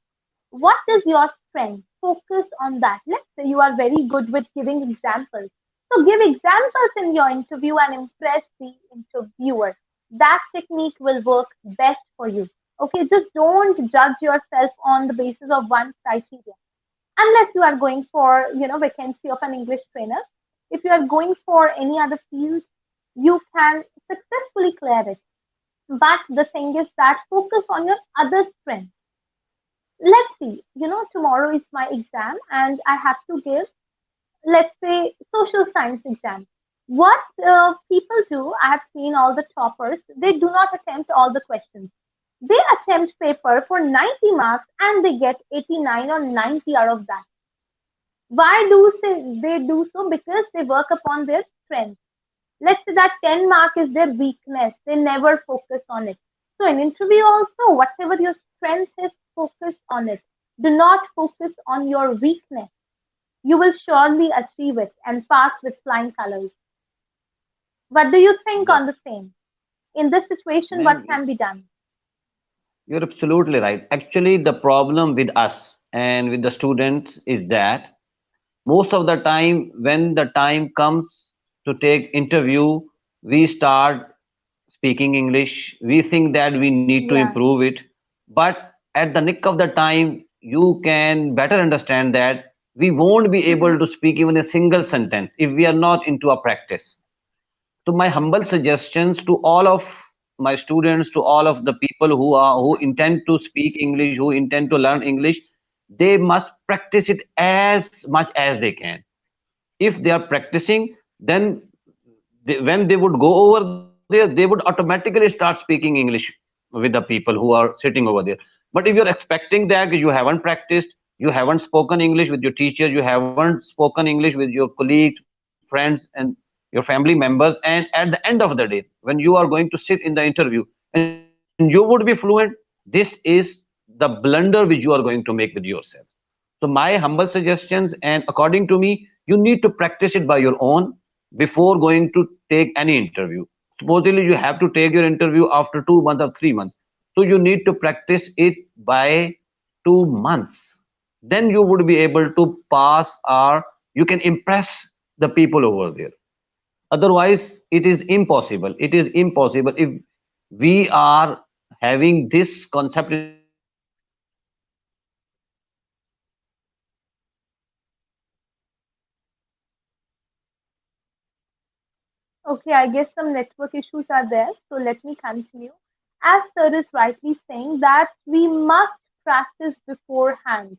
what is your strength? Focus on that. Let's say you are very good with giving examples. So give examples in your interview and impress the interviewer. That technique will work best for you. Okay, just don't judge yourself on the basis of one criteria. Unless you are going for, vacancy of an English trainer. If you are going for any other field, you can successfully clear it. But the thing is that focus on your other strengths. Let's see, tomorrow is my exam and I have to give, let's say, social science exam. What people do, I have seen all the toppers, they do not attempt all the questions. They attempt paper for 90 marks and they get 89 or 90 out of that. Why do they do so? Because they work upon their strength. Let's say that 10 mark is their weakness. They never focus on it. So in interview also, whatever your strength is, focus on it. Do not focus on your weakness. You will surely achieve it and pass with flying colors. What do you think Yes. on the same? In this situation, what Ma'am, can be done? you're absolutely right. Actually, the problem with us and with the students is that most of the time, when the time comes to take interview, we start speaking English. We think that we need to Yeah. improve it. But at the nick of the time, you can better understand that we won't be Mm-hmm. able to speak even a single sentence if we are not into a practice. So my humble suggestions to all of my students, to all of the people who intend to speak English, who intend to learn English, they must practice it as much as they can. If they are practicing, then when they would go over there, they would automatically start speaking English with the people who are sitting over there. But if you're expecting that you haven't practiced, you haven't spoken English with your teachers, you haven't spoken English with your colleagues, friends, and your family members, and at the end of the day, when you are going to sit in the interview and you would be fluent, this is the blunder which you are going to make with yourself. So my humble suggestions, and according to me, you need to practice it by your own before going to take any interview. Supposedly you have to take your interview after 2 months or 3 months. So you need to practice it by 2 months. Then you would be able to pass, or you can impress the people over there. Otherwise, it is impossible. It is impossible if we are having this concept in our mind that we need to practice it by ourselves. Then we would be able to pass our interview Okay, I guess some network issues are there. So let me continue. As Sir is rightly saying that we must practice beforehand.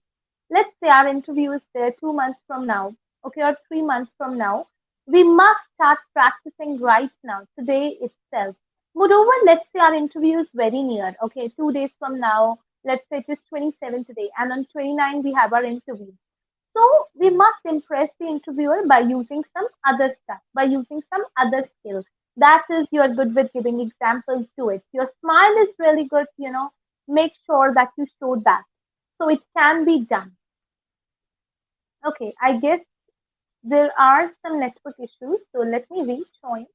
Let's say our interview is there 2 months from now, okay, or 3 months from now. We must start practicing right now, today itself. Moreover, let's say our interview is very near, okay, 2 days from now. Let's say it is 27 today, and on 29 we have our interview. So we must impress the interviewer by using some other stuff, by using some other skill. That is, you're good with giving examples to it. Your smile is really good, make sure that you show that. So it can be done. Okay, I guess there are some network issues. So let me rejoin.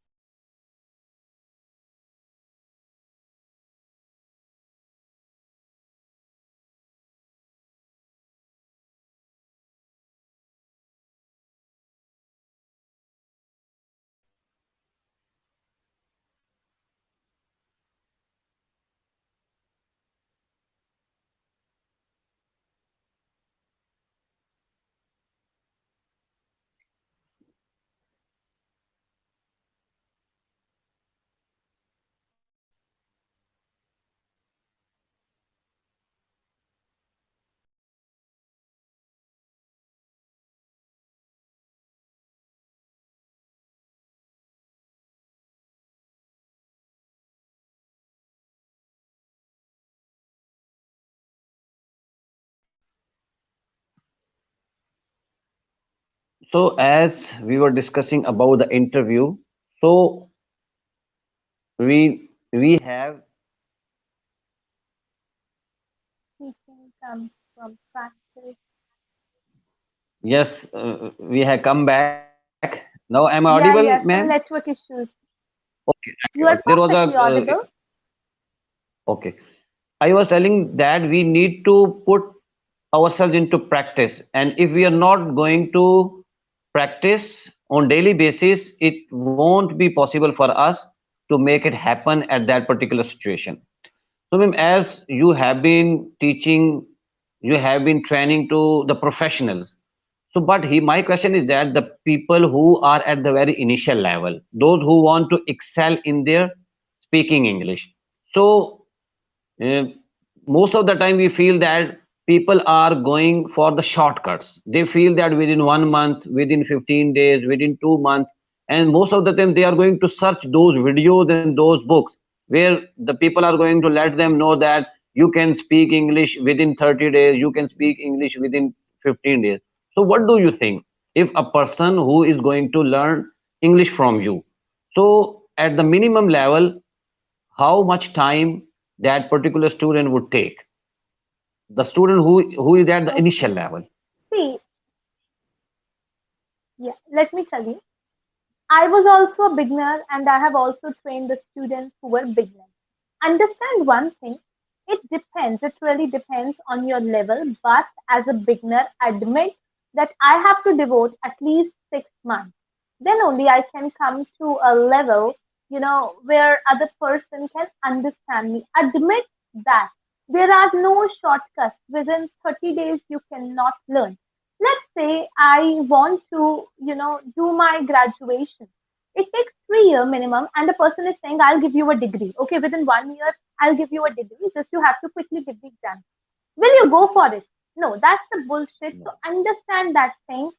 So, as we were discussing about the interview, so we have, Teaching comes from practice. yes, we have come back. Now, am I audible, Yeah, ma'am? yeah, some network issues. Okay, thank you. You are There was a perfectly audible. okay. I was telling that we need to put ourselves into practice, and if we are not going to practice on daily basis, it won't be possible for us to make it happen at that particular situation. So, ma'am, as you have been teaching, you have been training to the professionals. So, but my question is that the people who are at the very initial level, those who want to excel in their speaking English. So, uh, most of the time we feel that people are going for the shortcuts. They feel that within 1 month, within 15 days, within 2 months, and most of the time they are going to search those videos and those books where the people are going to let them know that you can speak English within 30 days, you can speak English within 15 days. So, what do you think if a person who is going to learn English from you? So, at the minimum level, how much time that particular student would take, the student who is at the initial Okay. level. See, yeah, let me tell you. I was also a beginner and I have also trained the students who were beginners. Understand one thing, it depends, it really depends on your level, but as a beginner, admit that I have to devote at least 6 months. Then only I can come to a level, where other person can understand me. Admit that there are no shortcuts. Within 30 days, you cannot learn. Let's say I want to, do my graduation. It takes 3 year minimum, and the person is saying, I'll give you a degree. Okay, within 1 year, I'll give you a degree. Just you have to quickly give the exam. Will you go for it? No, that's the bullshit. So understand that thing.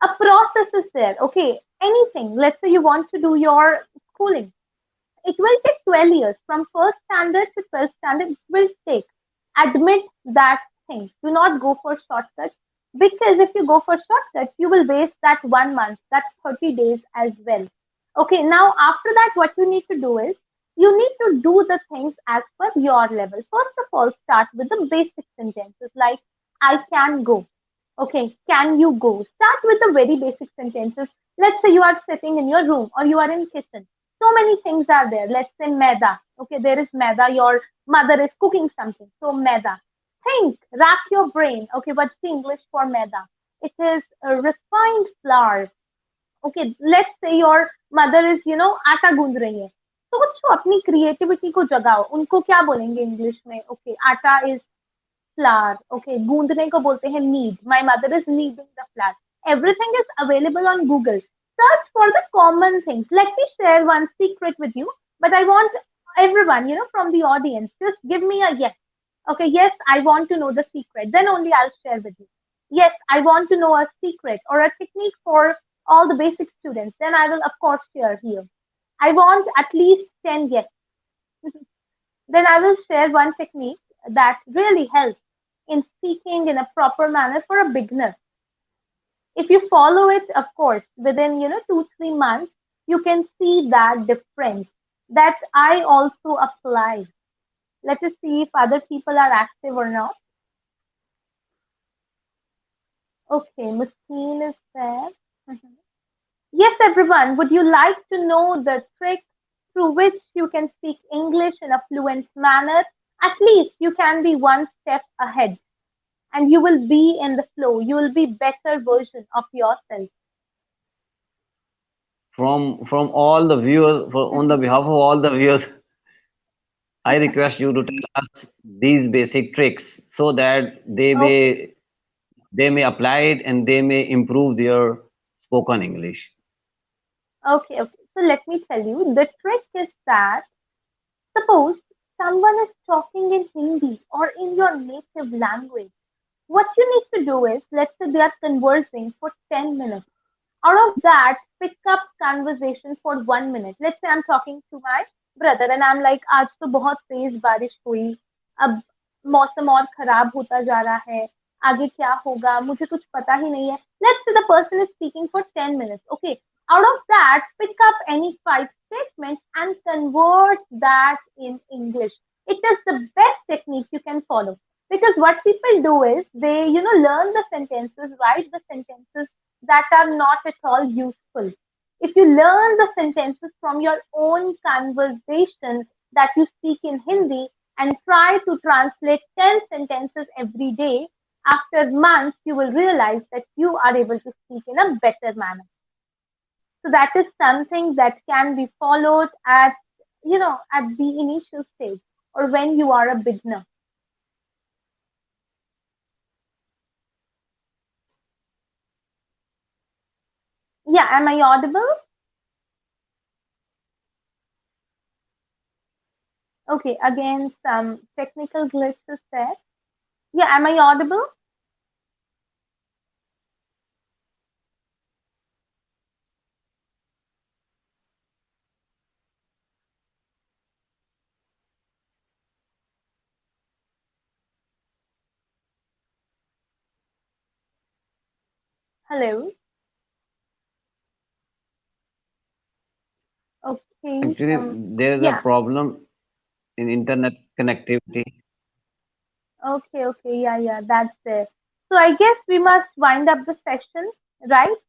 A process is there. Okay, anything. Let's say you want to do your schooling. It will take 12 years. From first standard to 12th standard, it will take. Admit that thing. Do not go for shortcuts, because if you go for shortcuts, you will waste that 1 month, that's 30 days as well. Okay, now after that, what you need to do is you need to do the things as per your level. First of all, start with the basic sentences like I can go. Okay, can you go? Start with the very basic sentences. Let's say you are sitting in your room or you are in kitchen. So many things are there. Let's say maida. Okay, there is maida. Your mother is cooking something. So maida. Think, rack your brain. Okay, what's the English for maida? It is a refined flour. Okay, let's say your mother is, आटा गूंद रही है. सोचो अपनी creativity को जगाओ. उनको क्या बोलेंगे इंग्लिश में? ओके, आटा इज flour. Okay, गूंदने को बोलते हैं knead. My mother is kneading the flour. Everything is available on Google. Search for the common things. Let me share one secret with you, but I want everyone, from the audience, just give me a yes. Okay, yes, I want to know the secret. Then only I'll share with you. Yes, I want to know a secret or a technique for all the basic students. Then I will, of course, share here. I want at least 10 yes. Then I will share one technique that really helps in speaking in a proper manner for a beginner. If you follow it, of course, within 2 3 months, you can see that difference that I also apply. Let us see if other people are active or not. Okay, Muskeen is there. Mhm. Yes, everyone, would you like to know the trick through which you can speak English in a fluent manner? At least you can be one step ahead and you will be in the flow. You will be better version of yourself. From all the viewers, on the Mhm. behalf of all the viewers, I request you to tell us these basic tricks so that Okay, they may apply it and they may improve their spoken English. okay. So let me tell you, the trick is that suppose someone is talking in Hindi or in your native language. What you need to do is, let's say they are conversing for 10 minutes. Out of that, pick up conversation for 1 minute. Let's say I'm talking to my brother and I'm like, आज तो बहुत तेज बारिश हुई, अब मौसम और खराब होता जा रहा है, आगे क्या होगा मुझे कुछ पता ही नहीं है. Let's say the person is speaking for 10 minutes. Okay, out of that, pick up any 5 statements and convert that in English. It is the best technique you can follow. Because what people do is they, learn the sentences, write the sentences that are not at all useful. If you learn the sentences from your own conversation that you speak in Hindi and try to translate 10 sentences every day, after months you will realize that you are able to speak in a better manner. So that is something that can be followed at the initial stage or when you are a beginner. Yeah, am I audible? Okay, again, some technical glitches there. Yeah, am I audible? Hello. Okay. Actually, there is a Yeah. problem in internet connectivity. Okay. Yeah. That's it. So I guess we must wind up the session, right?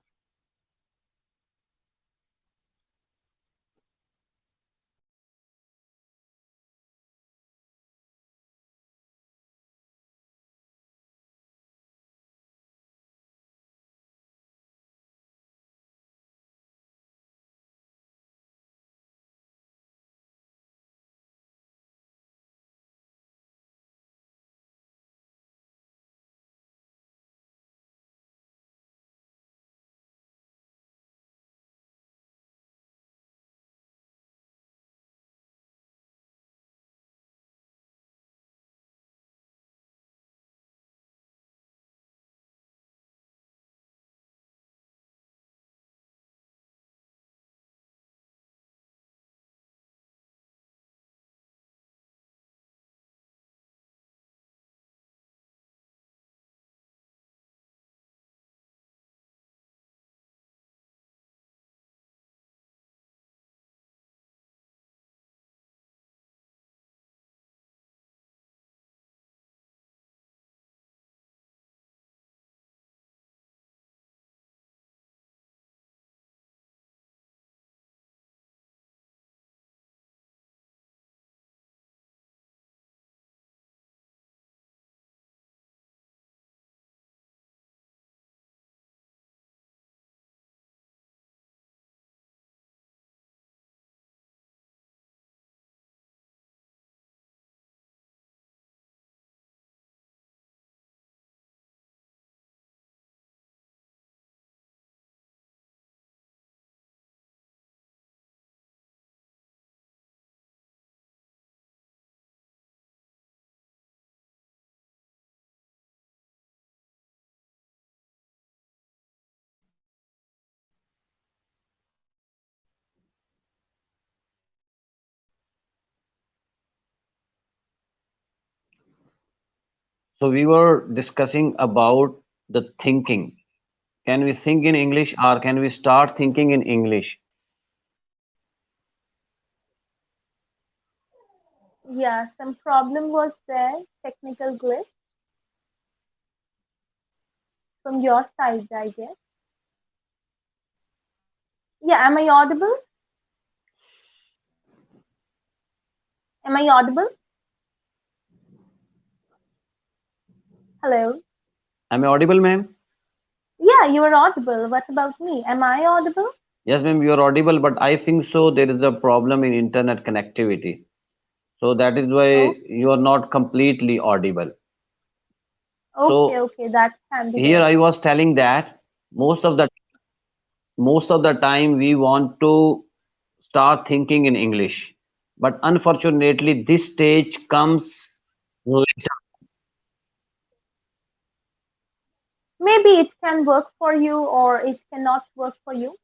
So we were discussing about the thinking. Can we think in English or can we start thinking in English? Yeah, some problem was there, technical glitch from your side, I guess. Yeah, am I audible? Am I audible? Hello? Am I audible, ma'am? Yeah, you are audible. What about me? Am I audible? Yes, ma'am, you are audible, but I think so there is a problem in internet connectivity. So that is why Oh, you are not completely audible. okay, So okay, that can be here there. I was telling that most of the most of the time we want to start thinking in English, but unfortunately this stage comes later. Maybe it can work for you or it cannot work for you.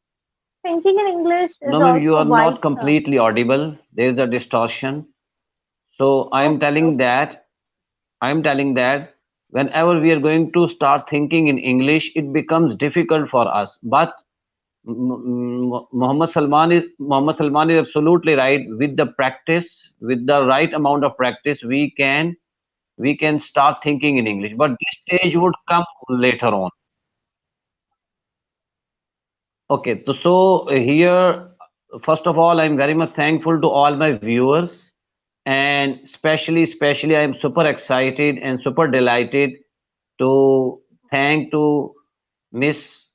Thinking in English is No, ma'am, you also are a wide not term. completely audible. There is a distortion. So Okay, okay. I am telling that whenever we are going to start thinking in English, it becomes difficult for us. But Muhammad Salman is absolutely right. With the practice, with the right amount of practice, we can start thinking in English. But this stage would come later on. Okay, so here, first of all, I'm very much thankful to all my viewers, and especially, I'm super excited and super delighted to thank to Miss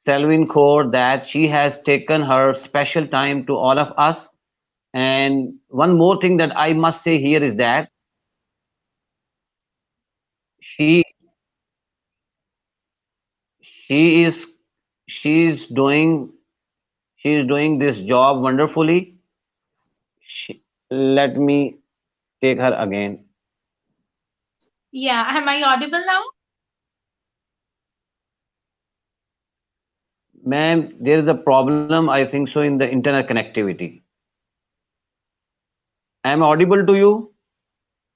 Selwyn Kaur that she has taken her special time to all of us. And one more thing that I must say here is that she she is she is doing she is doing this job wonderfully. Let me take her again. Yeah, am I audible now? Ma'am, there is a problem, I think so, in the internet connectivity. Am I audible to you?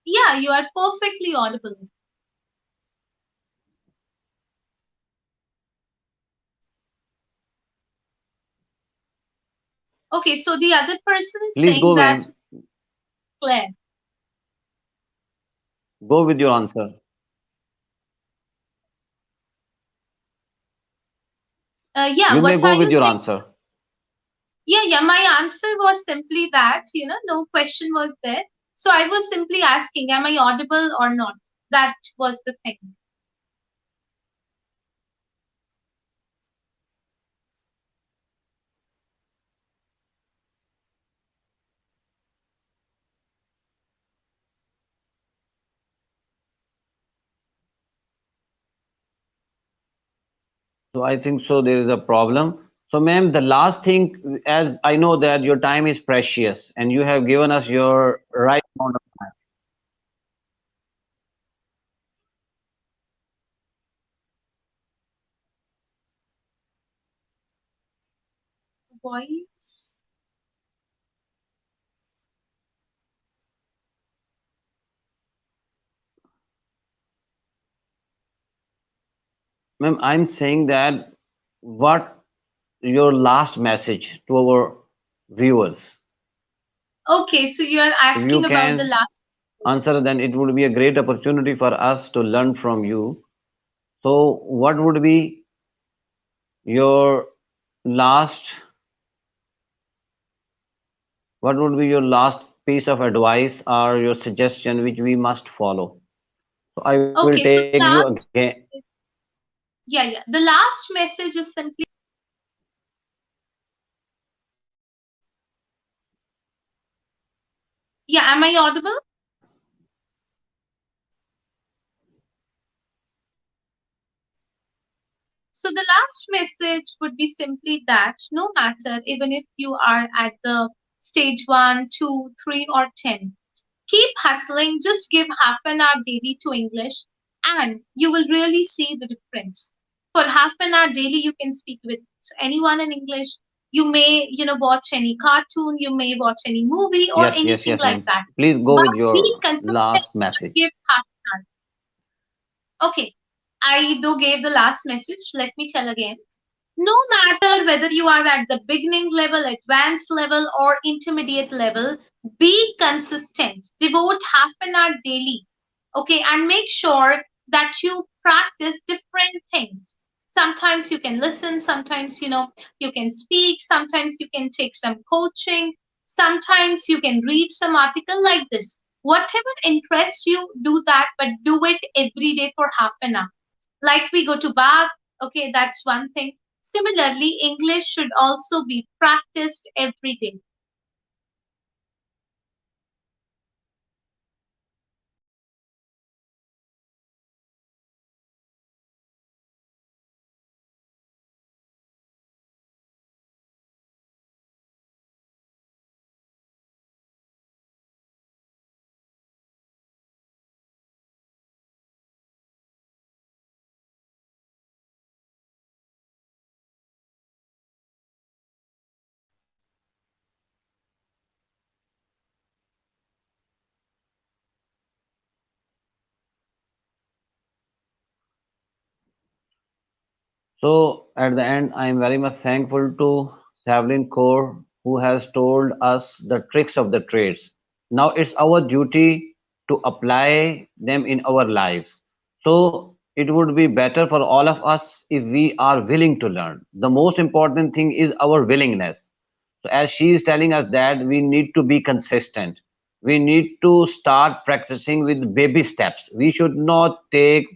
Yeah, you are perfectly audible. Okay, so the other person is Please saying go, that ma'am. Claire. Go with your answer. Yeah, You may what go are with you your saying? answer. Yeah, my answer was simply that, no question was there. So I was simply asking, am I audible or not? That was the thing. So I think so there is a problem. So ma'am, the last thing, as I know that your time is precious and you have given us your right amount of time. Voice. Ma'am, I'm saying that what your last message to our viewers. Okay, so you are If you asking about the can last answer, message. then it would be a great opportunity for us to learn from you. So what would be your last what would be your last piece of advice or your suggestion which we must follow? So I will Okay, take so you the again. last, yeah. The last message is simply, yeah, am I audible? So the last message would be simply that no matter, even if you are at the stage one, two, three, or 10, keep hustling. Just give half an hour daily to English, and you will really see the difference. For half an hour daily, you can speak with anyone in English. You may, watch any cartoon, you may watch any movie or Yes, yes, anything yes, like ma'am. that. Please go But with be your consistent, last just message. give half an hour. Okay, I though gave the last message. Let me tell again. No matter whether you are at the beginning level, advanced level, or intermediate level, be consistent. Devote half an hour daily. Okay, and make sure that you practice different things. Sometimes you can listen, sometimes you can speak, sometimes you can take some coaching, sometimes you can read some article like this. Whatever interests you, do that, but do it every day for half an hour. Like we go to bath, okay, that's one thing. Similarly, English should also be practiced every day. So at the end, I am very much thankful to Savelin Kaur who has told us the tricks of the trades. Now it's our duty to apply them in our lives. So it would be better for all of us if we are willing to learn. The most important thing is our willingness. So as she is telling us that we need to be consistent. We need to start practicing with baby steps. We should not take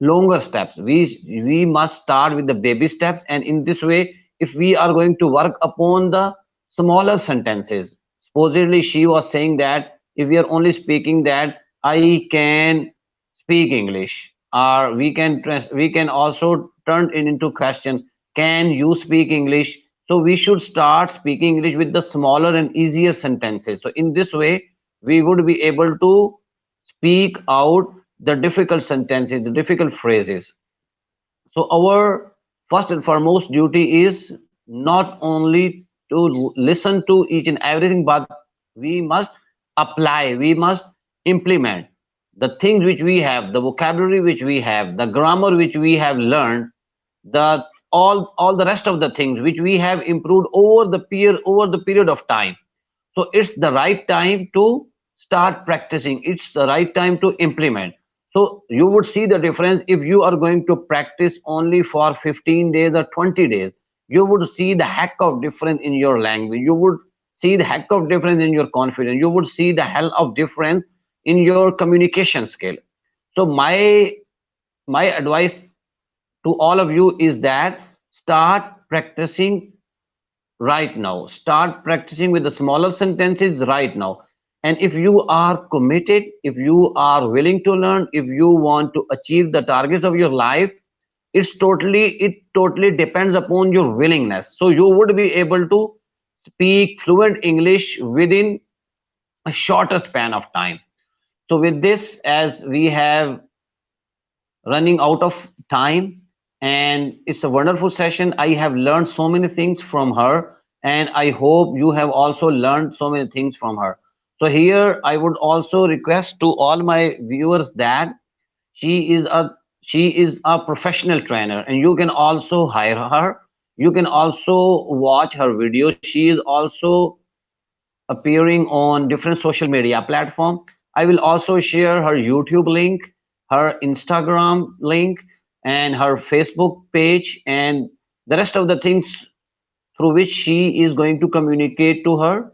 longer steps. We must start with the baby steps, and in this way, if we are going to work upon the smaller sentences, supposedly she was saying that if we are only speaking that I can speak English, or we can also turn it into question, can you speak English? So we should start speaking English with the smaller and easier sentences. So in this way we would be able to speak out the difficult sentences, the difficult phrases. So our first and foremost duty is not only to listen to each and everything, but we must apply, we must implement the things which we have, the vocabulary which we have, the grammar which we have learned, the all the rest of the things which we have improved over the period of time. So it's the right time to start practicing. It's the right time to implement. So you would see the difference if you are going to practice only for 15 days or 20 days. You would see the heck of difference in your language. You would see the heck of difference in your confidence. You would see the hell of difference in your communication skill. So my advice to all of you is that start practicing right now. Start practicing with the smaller sentences right now. And if you are committed, if you are willing to learn, if you want to achieve the targets of your life, it totally depends upon your willingness. So you would be able to speak fluent English within a shorter span of time. So with this, as we have running out of time, and it's a wonderful session. I have learned so many things from her, and I hope you have also learned so many things from her. So here I would also request to all my viewers that she is a she is a professional trainer, and you can also hire her. You can also watch her videos. She is also appearing on different social media platform. I will also share her YouTube link, her Instagram link, and her Facebook page, and the rest of the things through which she is going to communicate to her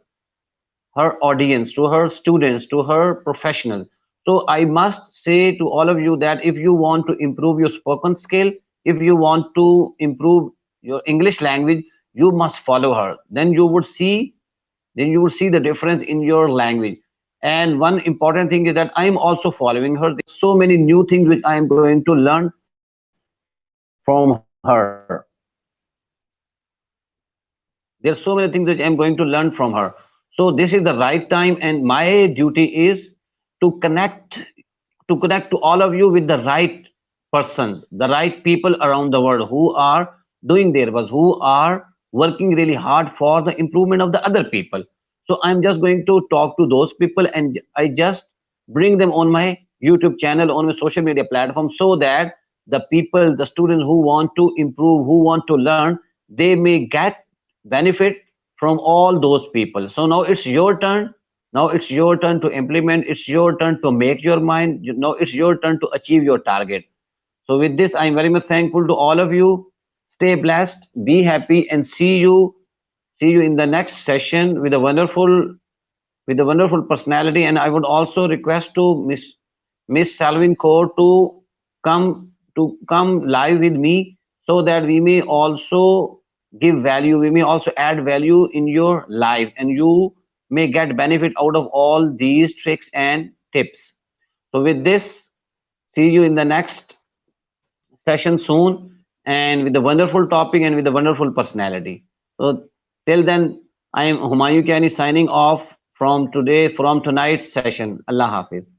audience, to her students, to her professionals. So I must say to all of you that if you want to improve your spoken skill, if you want to improve your English language, you must follow her. Then you would see the difference in your language. And one important thing is that I am also following her. There are so many new things which I am going to learn from her. There are so many things that I'm going to learn from her. So this is the right time, and my duty is to connect to all of you with the right persons, the right people around the world who are doing their work, who are working really hard for the improvement of the other people. So I'm just going to talk to those people, and I just bring them on my YouTube channel, on a social media platform, so that the people, the students who want to improve, who want to learn, they may get benefit from all those people. So now it's your turn. Now it's your turn to implement. It's your turn to make your mind. Now it's your turn to achieve your target. So with this, I'm very much thankful to all of you. Stay blessed, be happy, and see you in the next session with a wonderful personality. And I would also request to Miss Salvin Kaur to come live with me, so that we may also give value, we may also add value in your life, and you may get benefit out of all these tricks and tips. So with this, see you in the next session soon, and with a wonderful topic and with a wonderful personality. So till then, I am Humayun Kiani signing off from tonight's session. Allah Hafiz.